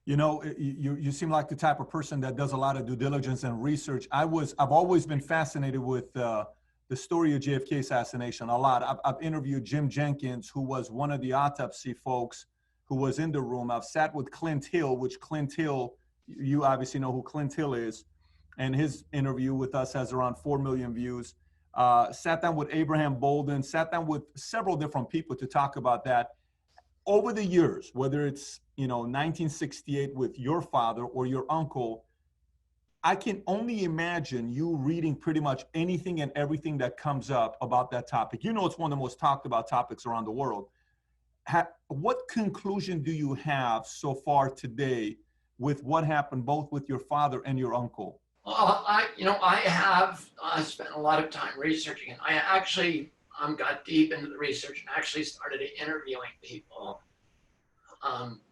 You know, you seem like the type of person that does a lot of due diligence and research. I've always been fascinated with the story of JFK assassination a lot. I've interviewed Jim Jenkins, who was one of the autopsy folks who was in the room. I've sat with Clint Hill, which Clint Hill, you obviously know who Clint Hill is, and his interview with us has around 4 million views. Sat down with Abraham Bolden, sat down with several different people to talk about that. Over the years, whether it's, 1968 with your father or your uncle, I can only imagine you reading pretty much anything and everything that comes up about that topic. You know, it's one of the most talked about topics around the world. What conclusion do you have so far today with what happened both with your father and your uncle? Well, I have spent a lot of time researching it. I actually got deep into the research and actually started interviewing people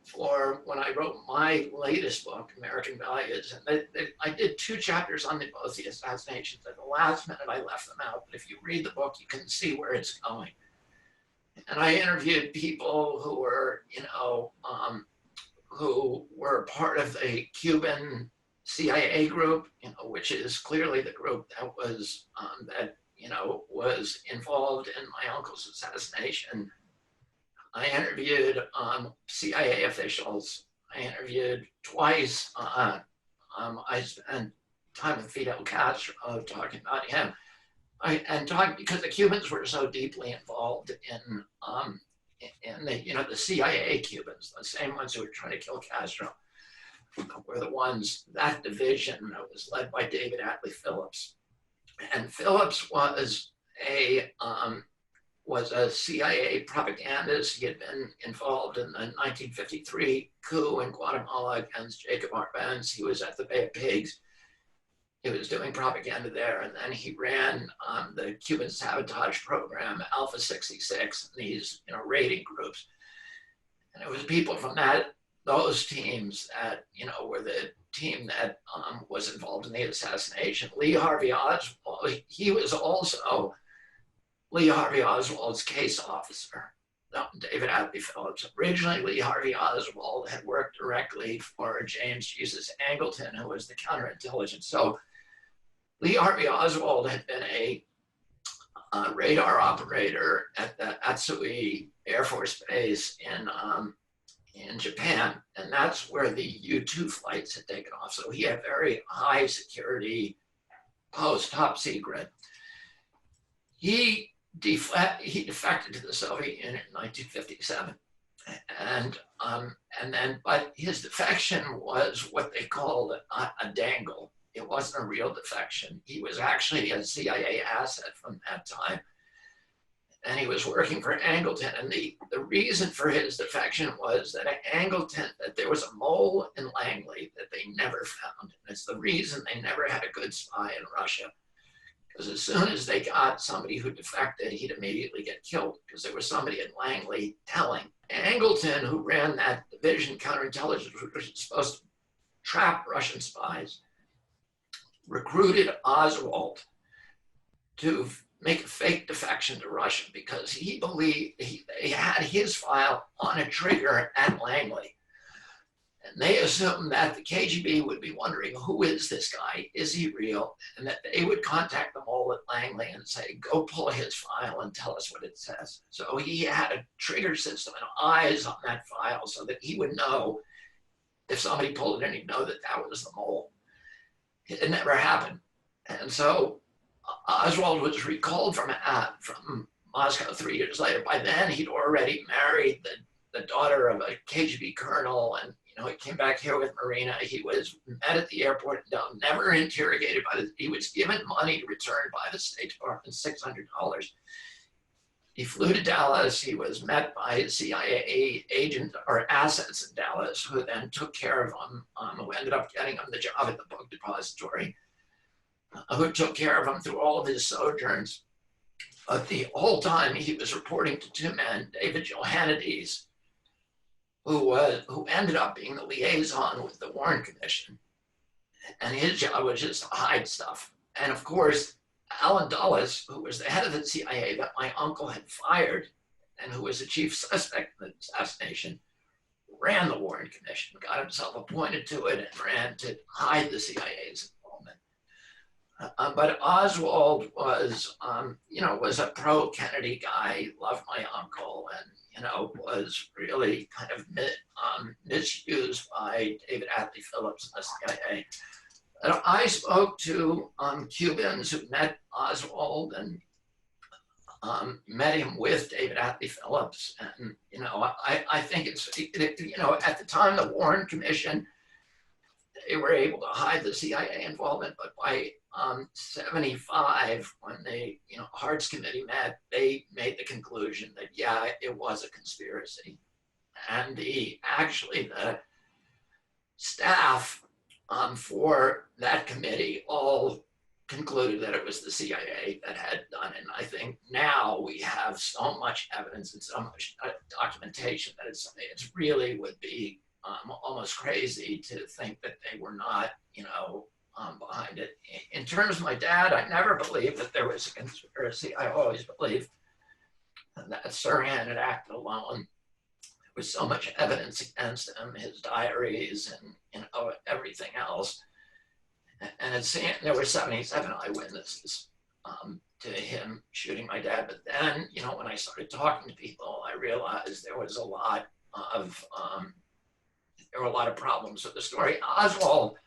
for when I wrote my latest book, American Values. And I did 2 chapters on both the assassinations. At the last minute, I left them out. But if you read the book, you can see where it's going. And I interviewed people who were, who were part of the Cuban CIA group, which is clearly the group that was was involved in my uncle's assassination. I interviewed CIA officials. I interviewed twice. I spent time with Fidel Castro talking about him. Because the Cubans were so deeply involved in the CIA Cubans, the same ones who were trying to kill Castro, were the ones, that division that was led by David Atlee Phillips. And Phillips was a CIA propagandist. He had been involved in the 1953 coup in Guatemala against Jacob Arbenz. He was at the Bay of Pigs. He was doing propaganda there, and then he ran the Cuban sabotage program, Alpha 66, and these raiding groups. And it was people from those teams that were the team that was involved in the assassination. Lee Harvey Oswald, he was also Lee Harvey Oswald's case officer, David Atlee Phillips. Originally, Lee Harvey Oswald had worked directly for James Jesus Angleton, who was the counterintelligence. So Lee Harvey Oswald had been a radar operator at the Atsui Air Force Base in Japan, and that's where the U-2 flights had taken off. So he had very high security post, top secret. He defected to the Soviet Union in 1957, but his defection was what they called a dangle. It wasn't a real defection. He was actually a CIA asset from that time, and he was working for Angleton. And the reason for his defection was that at Angleton, that there was a mole in Langley that they never found. And it's the reason they never had a good spy in Russia. Because as soon as they got somebody who defected, he'd immediately get killed, because there was somebody in Langley telling. Angleton, who ran that division, counterintelligence, which was supposed to trap Russian spies, recruited Oswald to make a fake defection to Russia, because he believed they had his file on a trigger at Langley. And they assumed that the KGB would be wondering, who is this guy? Is he real? And that they would contact them all at Langley and say, go pull his file and tell us what it says. So he had a trigger system and eyes on that file so that he would know if somebody pulled it, and he'd know that that was the mole. It never happened. And so Oswald was recalled from Moscow 3 years later. By then, he'd already married the daughter of a KGB colonel, and he came back here with Marina. He was met at the airport, never interrogated he was given money to return by the State Department, $600. He flew to Dallas. He was met by a CIA agent or assets in Dallas, who then took care of him, who ended up getting him the job at the book depository, who took care of him through all of his sojourns. But the whole time he was reporting to 2 men, David Johannides, who ended up being the liaison with the Warren Commission. And his job was just to hide stuff. And of course, Allen Dulles, who was the head of the CIA that my uncle had fired and who was the chief suspect in the assassination, ran the Warren Commission, got himself appointed to it, and ran to hide the CIA's involvement. But Oswald was, was a pro-Kennedy guy, loved my uncle, and, was really kind of misused by David Atlee Phillips and the CIA. And I spoke to Cubans who met Oswald and met him with David Atlee Phillips. And, I think it's, at the time, the Warren Commission, they were able to hide the CIA involvement, but by 75, when the Hartz Committee met, they made the conclusion that, yeah, it was a conspiracy. And the staff for that committee all concluded that it was the CIA that had done it. And I think now we have so much evidence and so much documentation that it's really would be almost crazy to think that they were not, behind it. In terms of my dad, I never believed that there was a conspiracy. I always believed that Sirhan had acted alone. There was so much evidence against him, his diaries and everything else. And it seemed there were 77 eyewitnesses to him shooting my dad. But then, when I started talking to people, I realized there was a lot of problems with the story. Oswald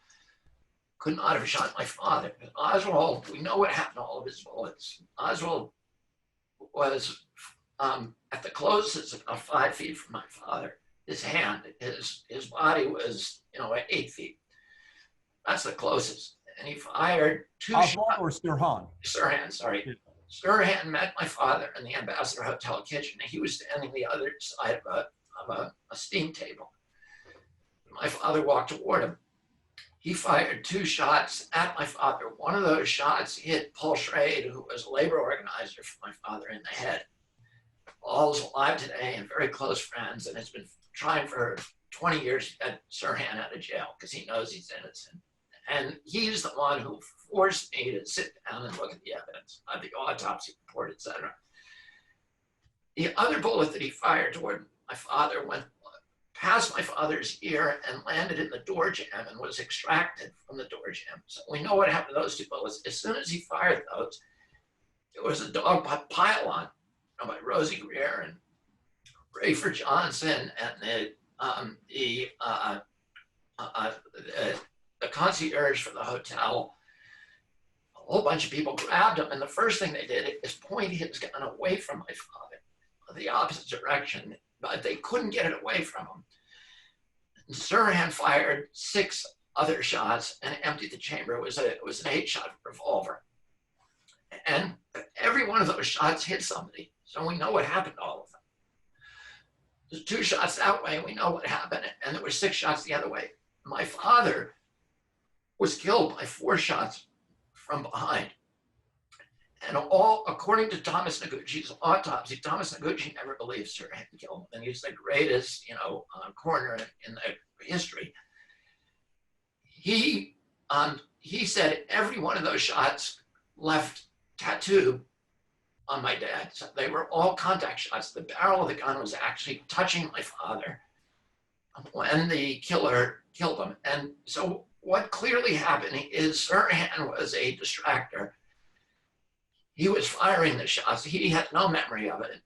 could not have shot my father. Oswald, we know what happened to all of his bullets. Oswald was at the closest, about 5 feet from my father. His hand, his body was, at 8 feet. That's the closest. And he fired 2 Oswald shots. or Sirhan? Sirhan, sorry. Sirhan met my father in the Ambassador Hotel kitchen. He was standing the other side of a steam table. My father walked toward him. He fired 2 shots at my father. One of those shots hit Paul Schrade, who was a labor organizer for my father, in the head. Paul's alive today and very close friends, and has been trying for 20 years to get Sirhan out of jail because he knows he's innocent. And he's the one who forced me to sit down and look at the evidence, the autopsy report, etc. The other bullet that he fired toward my father went past my father's ear and landed in the door jamb and was extracted from the door jamb. So we know what happened to those 2 bullets. As soon as he fired those, there was a dog pile-on by Rosie Greer and Rayford Johnson and the concierge for the hotel. A whole bunch of people grabbed him, and the first thing they did is point his gun away from my father, the opposite direction, but they couldn't get it away from him. And Sirhan fired 6 other shots and emptied the chamber. It was an 8-shot revolver. And every one of those shots hit somebody. So we know what happened to all of them. There's 2 shots that way, we know what happened. And there were 6 shots the other way. My father was killed by 4 shots from behind. And all, according to Thomas Noguchi's autopsy, Thomas Noguchi never believed Sirhan killed him. And he's the greatest, coroner in the history. He said every one of those shots left tattoo on my dad. So they were all contact shots. The barrel of the gun was actually touching my father when the killer killed him. And so what clearly happened is Sirhan was a distractor. He was firing the shots. He had no memory of it.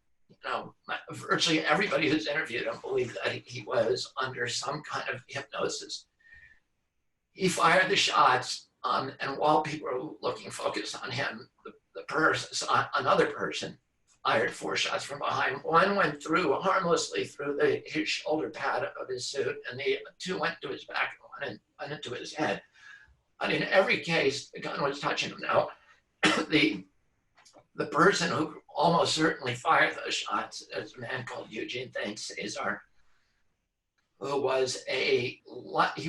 Virtually everybody who's interviewed him believed that he was under some kind of hypnosis. He fired the shots, and while people were looking focused on him, another person fired 4 shots from behind. One went through harmlessly through his shoulder pad of his suit, and the 2 went to his back and one into his head. And in every case, the gun was touching him. Now, the person who almost certainly fired those shots is a man called Eugene Thanes Cesar, who was he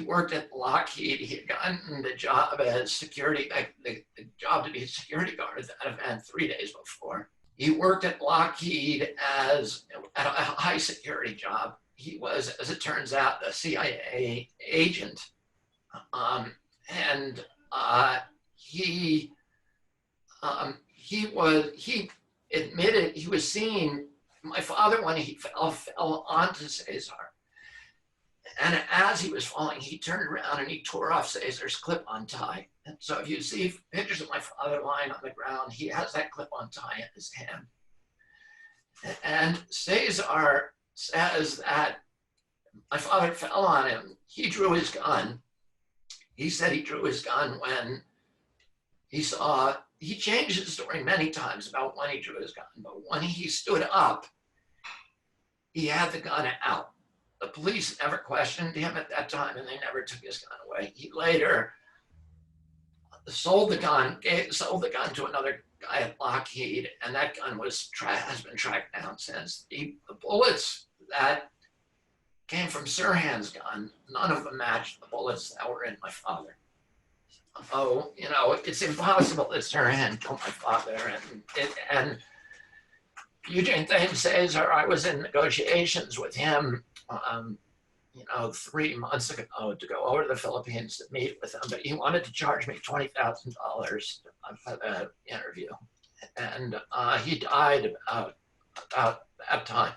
worked at Lockheed. He had gotten the job as security, the job to be a security guard at that event 3 days before. He worked at Lockheed at a high security job. He was, as it turns out, a CIA agent. He admitted he was seen, my father, when he fell onto Cesar. And as he was falling, he turned around and he tore off Cesar's clip-on tie. And so if you see pictures of my father lying on the ground, he has that clip-on tie in his hand. And Cesar says that my father fell on him. He drew his gun. He said he drew his gun when he changed his story many times about when he drew his gun, but when he stood up, he had the gun out. The police never questioned him at that time, and they never took his gun away. He later sold the gun to another guy at Lockheed, and that gun has been tracked down since. The bullets that came from Sirhan's gun, none of them matched the bullets that were in my father. Oh, you know, it's impossible that Sirhan killed my father, and Eugene Thames says, I was in negotiations with him, 3 months ago to go over to the Philippines to meet with him, but he wanted to charge me $20,000 for the interview. And he died about that time.